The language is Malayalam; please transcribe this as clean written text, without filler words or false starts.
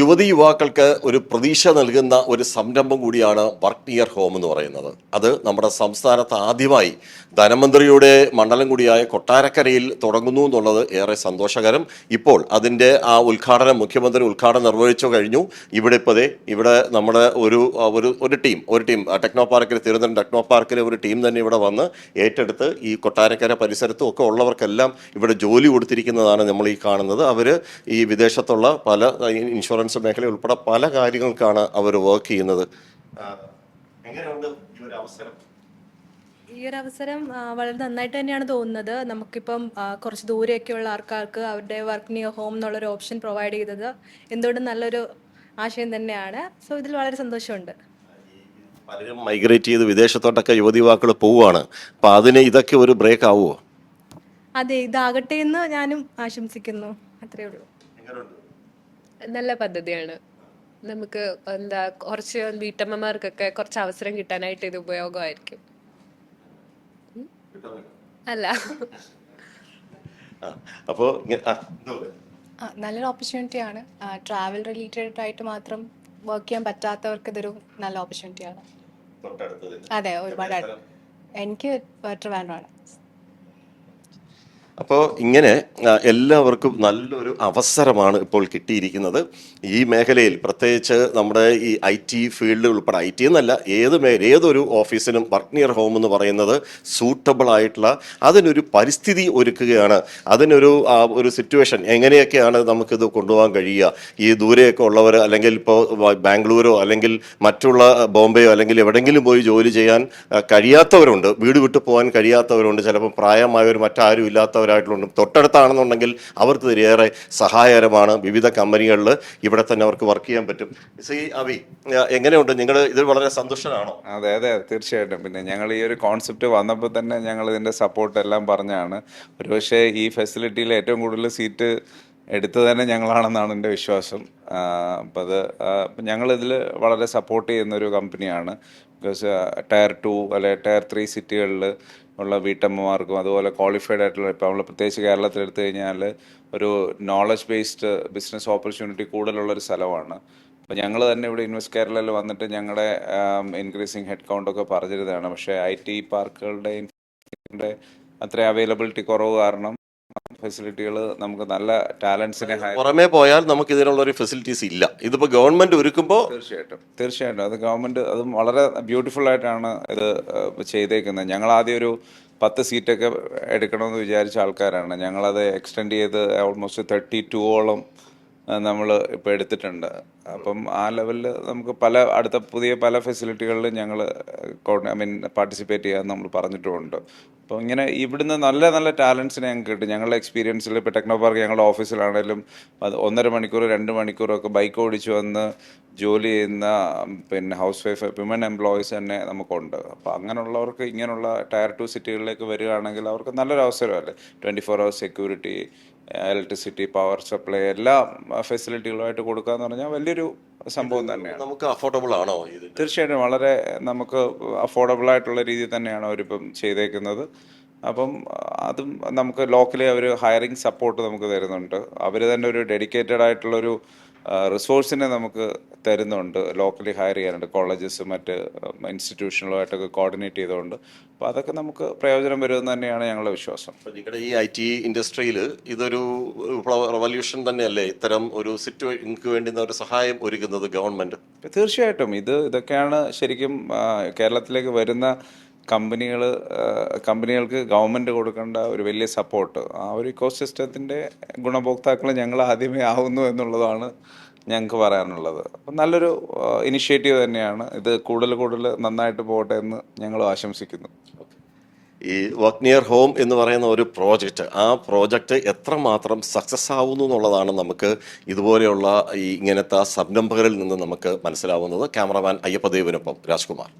യുവതി യുവാക്കൾക്ക് ഒരു പ്രതീക്ഷ നൽകുന്ന ഒരു സംരംഭം കൂടിയാണ് വർക്ക് നിയർ ഹോം എന്ന് പറയുന്നത്. അത് നമ്മുടെ സംസ്ഥാനത്ത് ആദ്യമായി ധനമന്ത്രിയുടെ മണ്ഡലം കൂടിയായ കൊട്ടാരക്കരയിൽ തുടങ്ങുന്നു എന്നുള്ളത് ഏറെ സന്തോഷകരം. ഇപ്പോൾ അതിൻ്റെ ആ ഉദ്ഘാടനം മുഖ്യമന്ത്രി ഉദ്ഘാടനം നിർവഹിച്ചു കഴിഞ്ഞു. ഇവിടെ നമ്മുടെ ഒരു ടീം ടെക്നോ പാർക്കിൽ, തിരുവനന്തപുരം ടെക്നോ പാർക്കിലെ ഒരു ടീം തന്നെ ഇവിടെ വന്ന് ഏറ്റെടുത്ത് ഈ കൊട്ടാരക്കര പരിസരത്തും ഒക്കെ ഉള്ളവർക്കെല്ലാം ഇവിടെ ജോലി കൊടുത്തിരിക്കുന്നതാണ് നമ്മൾ ഈ കാണുന്നത്. അവർ ഈ വിദേശത്തുള്ള പല ഇൻഷുറൻസ് മേഖല ഉൾപ്പെടെ പല കാര്യങ്ങൾക്കാണ് അവർ വർക്ക് ചെയ്യുന്നത്. എങ്ങനെയുണ്ട് ഈ ഒരു അവസരം വളരെ നന്നായിട്ട് തന്നെയാണ് തോന്നുന്നത്. നമുക്കിപ്പം കുറച്ച് ദൂരെയൊക്കെയുള്ള ആൾക്കാർക്ക് അവരുടെ വർക്ക് നിയർ ഹോം എന്നുള്ളൊരു ഓപ്ഷൻ പ്രൊവൈഡ് ചെയ്തത് എന്തുകൊണ്ടും നല്ലൊരു ആശയം തന്നെയാണ്. സോ ഇതിൽ വളരെ സന്തോഷമുണ്ട്. പലരും മൈഗ്രേറ്റ് ചെയ്ത് വിദേശത്തോട്ടൊക്കെ യുവതിവാക്കൾ പോവുകയാണ്. അപ്പം ഇതൊക്കെ ഒരു ബ്രേക്ക് ആവുമോ? അതെ, ഇതാകട്ടെ എന്ന് ഞാനും ആശംസിക്കുന്നു. അത്രയേ ഉള്ളൂ. നല്ല പദ്ധതിയാണ്. നമുക്ക് കുറച്ച് വീട്ടമ്മമാർക്കൊക്കെ കുറച്ച് അവസരം കിട്ടാനായിട്ട് ഇത് ഉപയോഗമായിരിക്കും. അല്ല, അപ്പോൾ നല്ലൊരു ഓപ്പർച്യൂണിറ്റിയാണ്. ട്രാവൽ റിലേറ്റഡ് ആയിട്ട് മാത്രം വർക്ക് ചെയ്യാൻ പറ്റാത്തവർക്ക് ഇതൊരു നല്ല ഓപ്പർച്യൂണിറ്റിയാണ്. അതെ, ഒരുപാട് എനിക്ക് ട്രിവാൻഡ്രമാണ്. അപ്പോൾ ഇങ്ങനെ എല്ലാവർക്കും നല്ലൊരു അവസരമാണ് ഇപ്പോൾ കിട്ടിയിരിക്കുന്നത്. ഈ മേഖലയിൽ പ്രത്യേകിച്ച് നമ്മുടെ ഈ IT ഫീൽഡ് ഉൾപ്പെടെ, IT എന്നല്ല, ഏതൊരു ഓഫീസിനും വർക്ക് നിയർ ഹോം എന്ന് പറയുന്നത് സൂട്ടബിൾ ആയിട്ടുള്ള അതിനൊരു പരിസ്ഥിതി ഒരുക്കുകയാണ്. ഒരു സിറ്റുവേഷൻ എങ്ങനെയൊക്കെയാണ് നമുക്കിത് കൊണ്ടുപോകാൻ കഴിയുക. ഈ ദൂരെയൊക്കെ ഉള്ളവർ, അല്ലെങ്കിൽ ഇപ്പോൾ ബാംഗ്ലൂരോ അല്ലെങ്കിൽ മറ്റുള്ള ബോംബെയോ അല്ലെങ്കിൽ എവിടെയെങ്കിലും പോയി ജോലി ചെയ്യാൻ കഴിയാത്തവരുണ്ട്, വീട് വിട്ടു പോകാൻ കഴിയാത്തവരുണ്ട്, ചിലപ്പോൾ പ്രായമായവർ മറ്റാരും ഇല്ലാത്തവരായിട്ടുള്ള തൊട്ടടുത്താണെന്നുണ്ടെങ്കിൽ അവർക്ക് ഇതിലേറെ സഹായകരമാണ്. വിവിധ കമ്പനികളിൽ ഇവിടെ തന്നെ അവർക്ക് വർക്ക് ചെയ്യാൻ പറ്റും. അഭി, എങ്ങനെയുണ്ട്? നിങ്ങൾ ഇതിൽ വളരെ സന്തുഷ്ടനാണോ? അതെ, തീർച്ചയായിട്ടും. പിന്നെ ഞങ്ങൾ ഈ ഒരു കോൺസെപ്റ്റ് വന്നപ്പോൾ തന്നെ ഞങ്ങൾ ഇതിൻ്റെ സപ്പോർട്ട് എല്ലാം പറഞ്ഞാണ്. ഒരുപക്ഷെ ഈ ഫെസിലിറ്റിയിൽ ഏറ്റവും കൂടുതൽ സീറ്റ് എടുത്തു തന്നെ ഞങ്ങളാണെന്നാണ് എൻ്റെ വിശ്വാസം. അപ്പം ഞങ്ങളിതിൽ വളരെ സപ്പോർട്ട് ചെയ്യുന്നൊരു കമ്പനിയാണ്. ബിക്കോസ് ടയർ 2 അല്ലെ ടയർ 3 സിറ്റികളിൽ ഉള്ള വീട്ടമ്മമാർക്കും അതുപോലെ ക്വാളിഫൈഡ് ആയിട്ടുള്ള, ഇപ്പോൾ നമ്മൾ പ്രത്യേകിച്ച് കേരളത്തിൽ എടുത്തു കഴിഞ്ഞാൽ ഒരു നോളജ് ബേസ്ഡ് ബിസിനസ് ഓപ്പർച്യൂണിറ്റി കൂടുതലുള്ളൊരു സ്ഥലമാണ്. അപ്പോൾ ഞങ്ങൾ തന്നെ ഇവിടെ ഇൻവെസ്റ്റ് കേരളയിൽ വന്നിട്ട് ഞങ്ങളുടെ ഇൻക്രീസിങ് ഹെഡ് കൗണ്ടൊക്കെ പറഞ്ഞിരുന്നതാണ്. പക്ഷേ IT പാർക്കുകളുടെ അത്ര അവൈലബിലിറ്റി കുറവ് കാരണം ഫെസിലിറ്റികൾ നമുക്ക് നല്ല ടാലൻസിനെ പുറമേ പോയാൽ നമുക്ക് ഇതിനുള്ള ഒരു ഫെസിലിറ്റീസ് ഇല്ല. ഇതിപ്പോൾ ഗവൺമെന്റ് ഒരുക്കുമ്പോൾ തീർച്ചയായിട്ടും അത് ഗവൺമെന്റ് അതും വളരെ ബ്യൂട്ടിഫുൾ ആയിട്ടാണ് ഇത് ചെയ്തേക്കുന്നത്. ഞങ്ങൾ ആദ്യം ഒരു 10 സീറ്റൊക്കെ എടുക്കണമെന്ന് വിചാരിച്ച ആൾക്കാരാണ്. ഞങ്ങളത് എക്സ്റ്റെൻഡ് ചെയ്ത് ഓൾമോസ്റ്റ് 32ഓളം നമ്മൾ ഇപ്പോൾ എടുത്തിട്ടുണ്ട്. അപ്പം ആ ലെവലിൽ നമുക്ക് പുതിയ പല ഫെസിലിറ്റികളിലും ഞങ്ങൾ പാർട്ടിസിപ്പേറ്റ് ചെയ്യാൻ നമ്മൾ പറഞ്ഞിട്ടുമുണ്ട്. അപ്പോൾ ഇങ്ങനെ ഇവിടുന്ന് നല്ല നല്ല ടാലൻസിനെ ഞങ്ങൾക്ക് കിട്ടും. ഞങ്ങളുടെ എക്സ്പീരിയൻസിൽ ഇപ്പോൾ ടെക്നോ പാർക്ക് ഞങ്ങളുടെ ഓഫീസിലാണെങ്കിലും 1.5 മണിക്കൂർ 2 മണിക്കൂറൊക്കെ ബൈക്ക് ഓടിച്ച് വന്ന് ജോലി ചെയ്യുന്ന ഹൗസ് വൈഫ് വിമൻ എംപ്ലോയീസ് തന്നെ നമുക്കുണ്ട്. അപ്പോൾ അങ്ങനെയുള്ളവർക്ക് ഇങ്ങനെയുള്ള ടയർ 2 സിറ്റികളിലേക്ക് വരികയാണെങ്കിൽ അവർക്ക് നല്ലൊരു അവസരമല്ലേ. 24 hours security, electricity, power supply, എല്ലാ ഫെസിലിറ്റികളുമായിട്ട് കൊടുക്കുക എന്ന് പറഞ്ഞാൽ വലിയൊരു സംഭവം തന്നെയാണ്. നമുക്ക് അഫോർഡബിൾ ആണോ? തീർച്ചയായിട്ടും വളരെ നമുക്ക് അഫോർഡബിൾ ആയിട്ടുള്ള രീതിയിൽ തന്നെയാണ് അവരിപ്പം ചെയ്തേക്കുന്നത്. അപ്പം അതും നമുക്ക് ലോക്കലി അവർ ഹയറിംഗ് സപ്പോർട്ട് നമുക്ക് തരുന്നുണ്ട്. അവർ തന്നെ ഒരു ഡെഡിക്കേറ്റഡ് ആയിട്ടുള്ളൊരു റിസോഴ്സിനെ നമുക്ക് തരുന്നുണ്ട്. ലോക്കലി ഹയർ ചെയ്യാനുണ്ട്, കോളേജസ് മറ്റ് ഇൻസ്റ്റിറ്റ്യൂഷനുകളുമായിട്ടൊക്കെ കോർഡിനേറ്റ് ചെയ്തുകൊണ്ട്. അപ്പോൾ അതൊക്കെ നമുക്ക് പ്രയോജനം വരുമെന്ന് തന്നെയാണ് ഞങ്ങളുടെ വിശ്വാസം. നിങ്ങളുടെ ഈ IT ഇൻഡസ്ട്രിയിൽ ഇതൊരു റവല്യൂഷൻ തന്നെയല്ലേ, ഇത്തരം ഒരു സിറ്റുവേഷൻക്ക് വേണ്ടി ഒരു സഹായം ഒരുക്കുന്നത് ഗവൺമെന്റ്? തീർച്ചയായിട്ടും ഇതൊക്കെയാണ് ശരിക്കും കേരളത്തിലേക്ക് വരുന്ന കമ്പനികൾക്ക് ഗവൺമെൻറ് കൊടുക്കേണ്ട ഒരു വലിയ സപ്പോർട്ട്. ആ ഒരു ഇക്കോസിസ്റ്റത്തിൻ്റെ ഗുണഭോക്താക്കൾ ഞങ്ങൾ ആദ്യമേ ആവുന്നു എന്നുള്ളതാണ് ഞങ്ങൾക്ക് പറയാനുള്ളത്. അപ്പം നല്ലൊരു ഇനിഷ്യേറ്റീവ് തന്നെയാണ് ഇത്. കൂടുതൽ നന്നായിട്ട് പോകട്ടെ എന്ന് ഞങ്ങൾ ആശംസിക്കുന്നു. ഈ വർക്ക് നിയർ ഹോം എന്ന് പറയുന്ന ഒരു ആ പ്രോജക്റ്റ് എത്രമാത്രം സക്സസ് ആവുന്നു എന്നുള്ളതാണ് നമുക്ക് ഇതുപോലെയുള്ള ഇങ്ങനത്തെ സംരംഭകരിൽ നിന്ന് നമുക്ക് മനസ്സിലാവുന്നത്. ക്യാമറമാൻ അയ്യപ്പദേവിനൊപ്പം രാജ്കുമാർ.